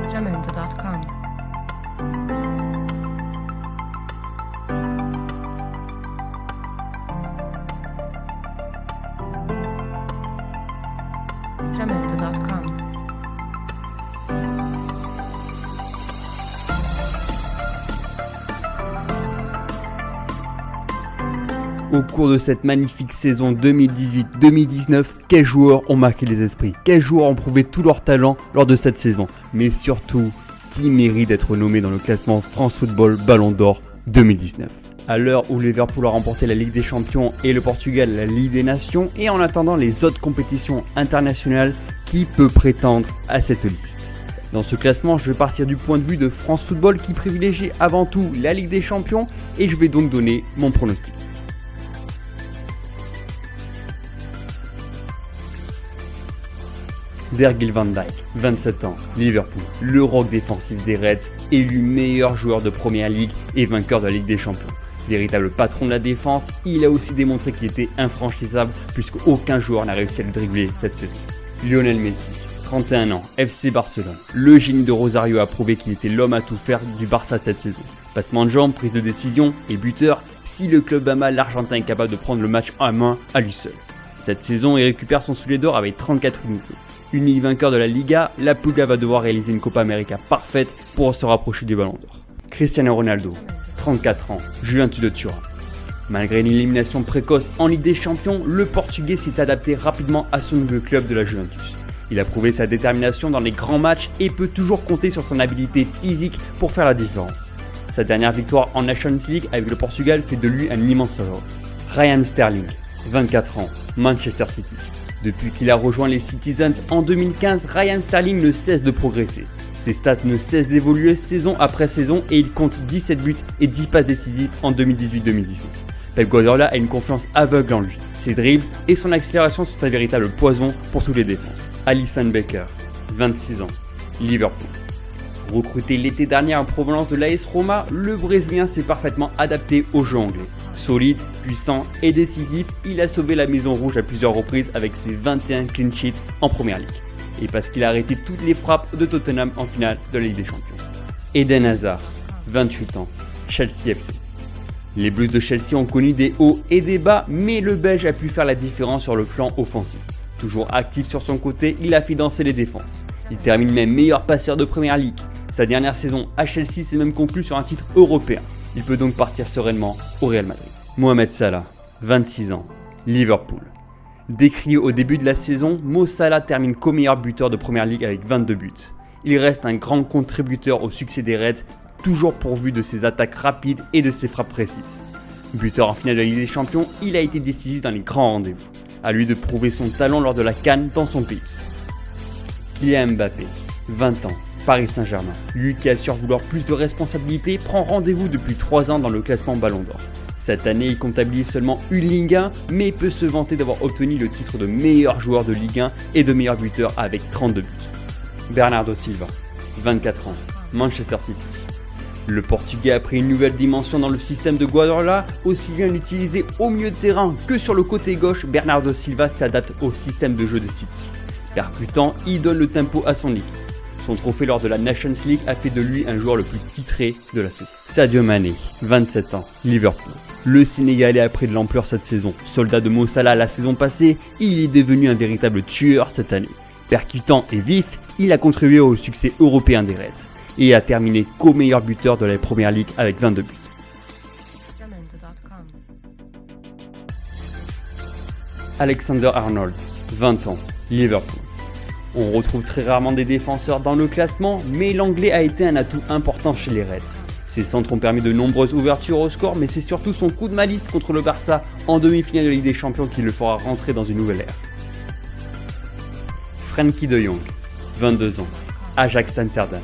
Jamendo.com. Jamendo.com. Au cours de cette magnifique saison 2018-2019, quels joueurs ont marqué les esprits? Quels joueurs ont prouvé tout leur talent lors de cette saison? Mais surtout, qui mérite d'être nommé dans le classement France Football Ballon d'Or 2019? À l'heure où Liverpool a remporté la Ligue des Champions et le Portugal la Ligue des Nations, et en attendant les autres compétitions internationales, qui peut prétendre à cette liste? Dans ce classement, je vais partir du point de vue de France Football qui privilégie avant tout la Ligue des Champions, et je vais donc donner mon pronostic. Virgil van Dijk, 27 ans, Liverpool, le rock défensif des Reds, élu meilleur joueur de Première Ligue et vainqueur de la Ligue des Champions. Véritable patron de la défense, il a aussi démontré qu'il était infranchissable puisqu'aucun joueur n'a réussi à le dribbler cette saison. Lionel Messi, 31 ans, FC Barcelone, le génie de Rosario a prouvé qu'il était l'homme à tout faire du Barça cette saison. Passement de jambes, prise de décision et buteur, si le club ama, l'Argentin est capable de prendre le match en main à lui seul. Cette saison, il récupère son soulier d'or avec 34 unités. Unique vainqueur de la Liga, la Puga va devoir réaliser une Copa América parfaite pour se rapprocher du Ballon d'Or. Cristiano Ronaldo, 34 ans, Juventus de Turin. Malgré une élimination précoce en Ligue des Champions, le Portugais s'est adapté rapidement à son nouveau club de la Juventus. Il a prouvé sa détermination dans les grands matchs et peut toujours compter sur son habileté physique pour faire la différence. Sa dernière victoire en Nations League avec le Portugal fait de lui un immense héros. Raheem Sterling, 24 ans, Manchester City. Depuis qu'il a rejoint les Citizens en 2015, Raheem Sterling ne cesse de progresser. Ses stats ne cessent d'évoluer saison après saison et il compte 17 buts et 10 passes décisives en 2018-2019. Pep Guardiola a une confiance aveugle en lui. Ses dribbles et son accélération sont un véritable poison pour toutes les défenses. Alisson Becker, 26 ans, Liverpool. Recruté l'été dernier en provenance de l'AS Roma, le Brésilien s'est parfaitement adapté au jeu anglais. Solide, puissant et décisif, il a sauvé la Maison Rouge à plusieurs reprises avec ses 21 clean sheets en Première Ligue. Et parce qu'il a arrêté toutes les frappes de Tottenham en finale de la Ligue des Champions. Eden Hazard, 28 ans, Chelsea FC. Les Blues de Chelsea ont connu des hauts et des bas, mais le Belge a pu faire la différence sur le plan offensif. Toujours actif sur son côté, il a fait danser les défenses. Il termine même meilleur passeur de Première Ligue. Sa dernière saison à Chelsea s'est même conclue sur un titre européen. Il peut donc partir sereinement au Real Madrid. Mohamed Salah, 26 ans, Liverpool. Décrié au début de la saison, Mo Salah termine co-meilleur buteur de Première Ligue avec 22 buts. Il reste un grand contributeur au succès des Reds, toujours pourvu de ses attaques rapides et de ses frappes précises. Buteur en finale de la Ligue des Champions, il a été décisif dans les grands rendez-vous. À lui de prouver son talent lors de la CAN dans son pays. Kylian Mbappé, 20 ans, Paris Saint-Germain. Lui qui assure vouloir plus de responsabilités prend rendez-vous depuis 3 ans dans le classement Ballon d'Or. Cette année, il comptabilise seulement une Ligue 1, mais peut se vanter d'avoir obtenu le titre de meilleur joueur de Ligue 1 et de meilleur buteur avec 32 buts. Bernardo Silva, 24 ans, Manchester City. Le Portugais a pris une nouvelle dimension dans le système de Guardiola, aussi bien utilisé au milieu de terrain que sur le côté gauche, Bernardo Silva s'adapte au système de jeu de City. Percutant, il donne le tempo à son équipe. Son trophée lors de la Nations League a fait de lui un joueur le plus titré de la saison. Sadio Mané, 27 ans, Liverpool. Le Sénégalais a pris de l'ampleur cette saison. Soldat de Mo Salah la saison passée, il est devenu un véritable tueur cette année. Percutant et vif, il a contribué au succès européen des Reds et a terminé co-meilleur buteur de la Première Ligue avec 22 buts. Alexander Arnold, 20 ans, Liverpool. On retrouve très rarement des défenseurs dans le classement, mais l'anglais a été un atout important chez les Reds. Ses centres ont permis de nombreuses ouvertures au score, mais c'est surtout son coup de malice contre le Barça en demi-finale de Ligue des Champions qui le fera rentrer dans une nouvelle ère. Frenkie de Jong, 22 ans, Ajax Amsterdam.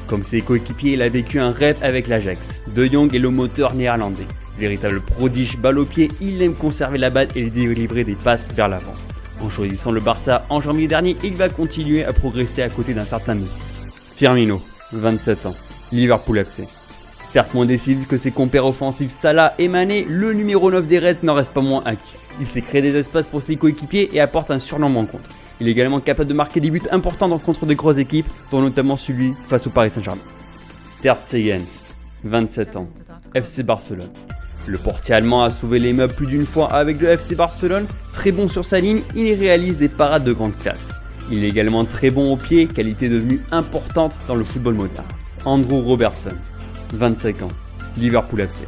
Comme ses coéquipiers, il a vécu un rêve avec l'Ajax. De Jong est le moteur néerlandais. Véritable prodige balle au pied, il aime conserver la balle et délivrer des passes vers l'avant. En choisissant le Barça en janvier dernier, il va continuer à progresser à côté d'un certain Messi. Firmino, 27 ans, Liverpool FC. Certes moins décisif que ses compères offensifs Salah et Mané, le numéro 9 des Reds n'en reste pas moins actif. Il sait créer des espaces pour ses coéquipiers et apporte un surnombre en contre. Il est également capable de marquer des buts importants contre de grosses équipes, dont notamment celui face au Paris Saint-Germain. Ter Stegen, 27 ans, FC Barcelone. Le portier allemand a sauvé les meubles plus d'une fois avec le FC Barcelone. Très bon sur sa ligne, il réalise des parades de grande classe. Il est également très bon au pied, qualité devenue importante dans le football moderne. Andrew Robertson, 25 ans, Liverpool FC.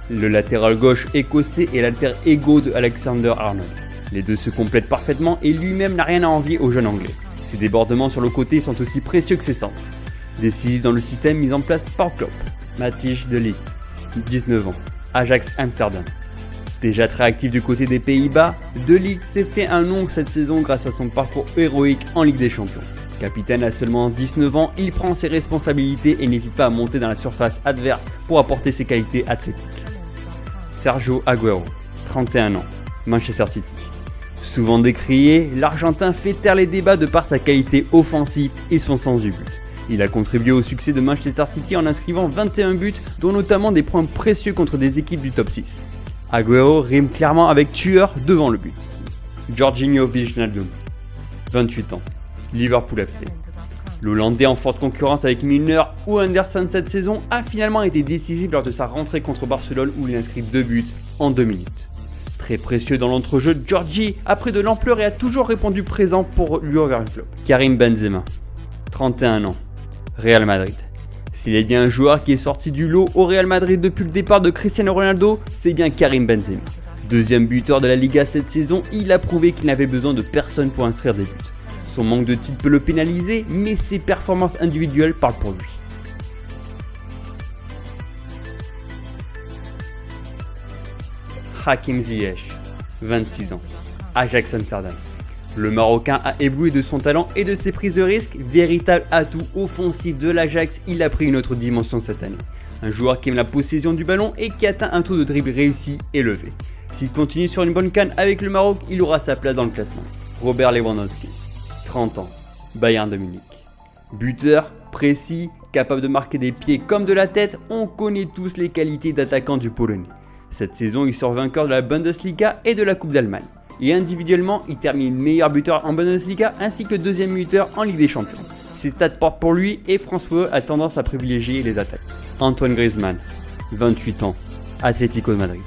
Le latéral gauche écossais est l'alter ego de Alexander-Arnold. Les deux se complètent parfaitement et lui-même n'a rien à envier au jeune anglais. Ses débordements sur le côté sont aussi précieux que ses centres. Décisif dans le système mis en place par Klopp. Matthijs de Ligt, 19 ans, Ajax Amsterdam. Déjà très actif du côté des Pays-Bas, De Ligt s'est fait un nom cette saison grâce à son parcours héroïque en Ligue des Champions. Capitaine à seulement 19 ans, il prend ses responsabilités et n'hésite pas à monter dans la surface adverse pour apporter ses qualités athlétiques. Sergio Agüero, 31 ans, Manchester City. Souvent décrié, l'Argentin fait taire les débats de par sa qualité offensive et son sens du but. Il a contribué au succès de Manchester City en inscrivant 21 buts, dont notamment des points précieux contre des équipes du top 6. Agüero rime clairement avec tueur devant le but. Jorginho Wijnaldum, 28 ans, Liverpool FC. L'Hollandais en forte concurrence avec Milner ou Henderson cette saison a finalement été décisif lors de sa rentrée contre Barcelone où il inscrit 2 buts en 2 minutes. Très précieux dans l'entrejeu, Georgie a pris de l'ampleur et a toujours répondu présent pour Jürgen Klopp. Karim Benzema, 31 ans, Real Madrid. S'il est bien un joueur qui est sorti du lot au Real Madrid depuis le départ de Cristiano Ronaldo, c'est bien Karim Benzema. Deuxième buteur de la Liga cette saison, il a prouvé qu'il n'avait besoin de personne pour inscrire des buts. Son manque de titres peut le pénaliser, mais ses performances individuelles parlent pour lui. Hakim Ziyech, 26 ans, Ajax Amsterdam. Le Marocain a ébloui de son talent et de ses prises de risque. Véritable atout offensif de l'Ajax, il a pris une autre dimension cette année. Un joueur qui aime la possession du ballon et qui atteint un taux de dribble réussi élevé. S'il continue sur une bonne canne avec le Maroc, il aura sa place dans le classement. Robert Lewandowski, 30 ans, Bayern de Munich. Buteur, précis, capable de marquer des pieds comme de la tête, on connaît tous les qualités d'attaquant du Polonais. Cette saison, il sort vainqueur de la Bundesliga et de la Coupe d'Allemagne. Et individuellement, il termine meilleur buteur en Bundesliga ainsi que deuxième buteur en Ligue des Champions. Ses stats portent pour lui et François a tendance à privilégier les attaques. Antoine Griezmann, 28 ans, Atlético de Madrid.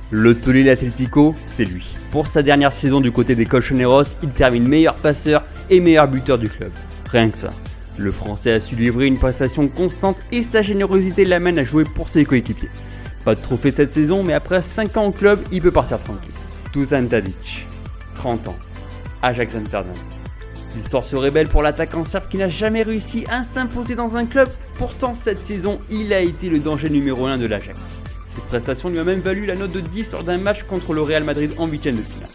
Le tollé de l'Atlético, c'est lui. Pour sa dernière saison du côté des Colchoneros, il termine meilleur passeur et meilleur buteur du club. Rien que ça. Le Français a su livrer une prestation constante et sa générosité l'amène à jouer pour ses coéquipiers. Pas de trophée cette saison, mais après 5 ans au club, il peut partir tranquille. Dusan Tadic, 30 ans, Ajax Amsterdam. L'histoire se révèle pour l'attaquant serbe qui n'a jamais réussi à s'imposer dans un club. Pourtant, cette saison, il a été le danger numéro 1 de l'Ajax. Cette prestation lui a même valu la note de 10 lors d'un match contre le Real Madrid en 8e de finale.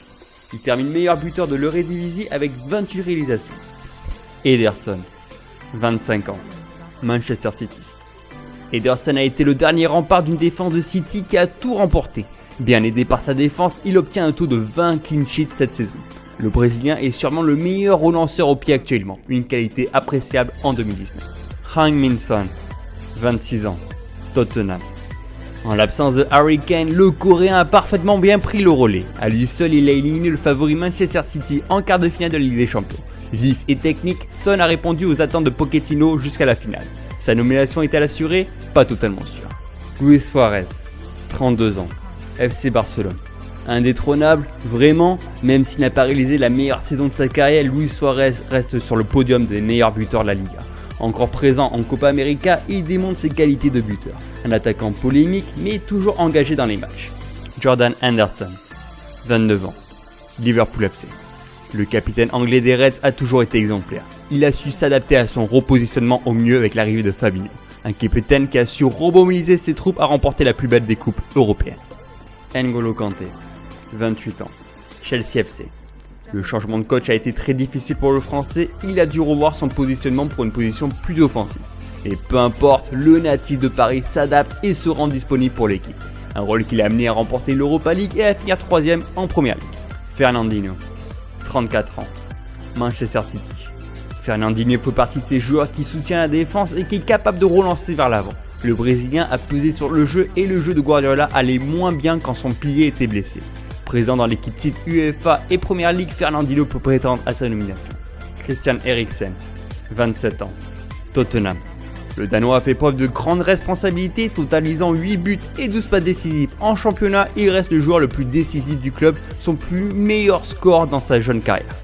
Il termine meilleur buteur de l'Eredivisie avec 28 réalisations. Ederson, 25 ans, Manchester City. Ederson a été le dernier rempart d'une défense de City qui a tout remporté. Bien aidé par sa défense, il obtient un taux de 20 clean sheets cette saison. Le Brésilien est sûrement le meilleur relanceur au pied actuellement, une qualité appréciable en 2019. Heung-min Son, 26 ans, Tottenham. En l'absence de Harry Kane, le Coréen a parfaitement bien pris le relais. À lui seul, il a éliminé le favori Manchester City en quart de finale de la Ligue des Champions. Vif et technique, Son a répondu aux attentes de Pochettino jusqu'à la finale. Sa nomination est-elle assurée? Pas totalement sûr. Luis Suarez, 32 ans, FC Barcelone. Indétrônable, vraiment, même s'il n'a pas réalisé la meilleure saison de sa carrière, Luis Suarez reste sur le podium des meilleurs buteurs de la Liga. Encore présent en Copa América, il démontre ses qualités de buteur. Un attaquant polémique, mais toujours engagé dans les matchs. Jordan Henderson, 29 ans, Liverpool FC. Le capitaine anglais des Reds a toujours été exemplaire. Il a su s'adapter à son repositionnement au mieux avec l'arrivée de Fabinho. Un capitaine qui a su remobiliser ses troupes à remporter la plus belle des coupes européennes. N'Golo Kanté, 28 ans, Chelsea FC. Le changement de coach a été très difficile pour le Français, il a dû revoir son positionnement pour une position plus offensive. Et peu importe, le natif de Paris s'adapte et se rend disponible pour l'équipe. Un rôle qui l'a amené à remporter l'Europa League et à finir 3ème en Première Ligue. Fernandinho, 34 ans, Manchester City. Fernandinho fait partie de ces joueurs qui soutient la défense et qui est capable de relancer vers l'avant. Le Brésilien a pesé sur le jeu et le jeu de Guardiola allait moins bien quand son pilier était blessé. Présent dans l'équipe titre UEFA et Première Ligue, Fernandinho peut prétendre à sa nomination. Christian Eriksen, 27 ans, Tottenham. Le Danois a fait preuve de grande responsabilité, totalisant 8 buts et 12 passes décisives. En championnat, il reste le joueur le plus décisif du club, son plus meilleur score dans sa jeune carrière.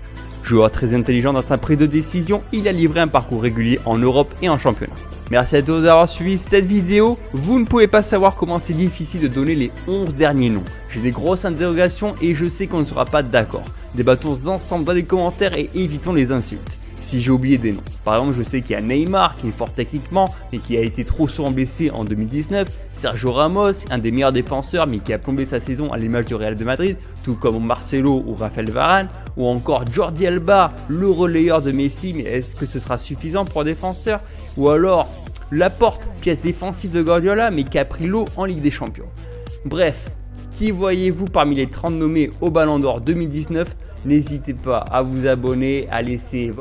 Joueur très intelligent dans sa prise de décision, il a livré un parcours régulier en Europe et en championnat. Merci à tous d'avoir suivi cette vidéo. Vous ne pouvez pas savoir comment c'est difficile de donner les 11 derniers noms. J'ai des grosses interrogations et je sais qu'on ne sera pas d'accord. Débattons ensemble dans les commentaires et évitons les insultes. Si j'ai oublié des noms. Par exemple, je sais qu'il y a Neymar qui est fort techniquement mais qui a été trop souvent blessé en 2019, Sergio Ramos, un des meilleurs défenseurs mais qui a plombé sa saison à l'image du Real de Madrid, tout comme Marcelo ou Raphaël Varane, ou encore Jordi Alba, le relayeur de Messi, mais est-ce que ce sera suffisant pour un défenseur? Ou alors Laporte, pièce défensive de Guardiola mais qui a pris l'eau en Ligue des Champions. Bref, qui voyez-vous parmi les 30 nommés au Ballon d'Or 2019? N'hésitez pas à vous abonner, à laisser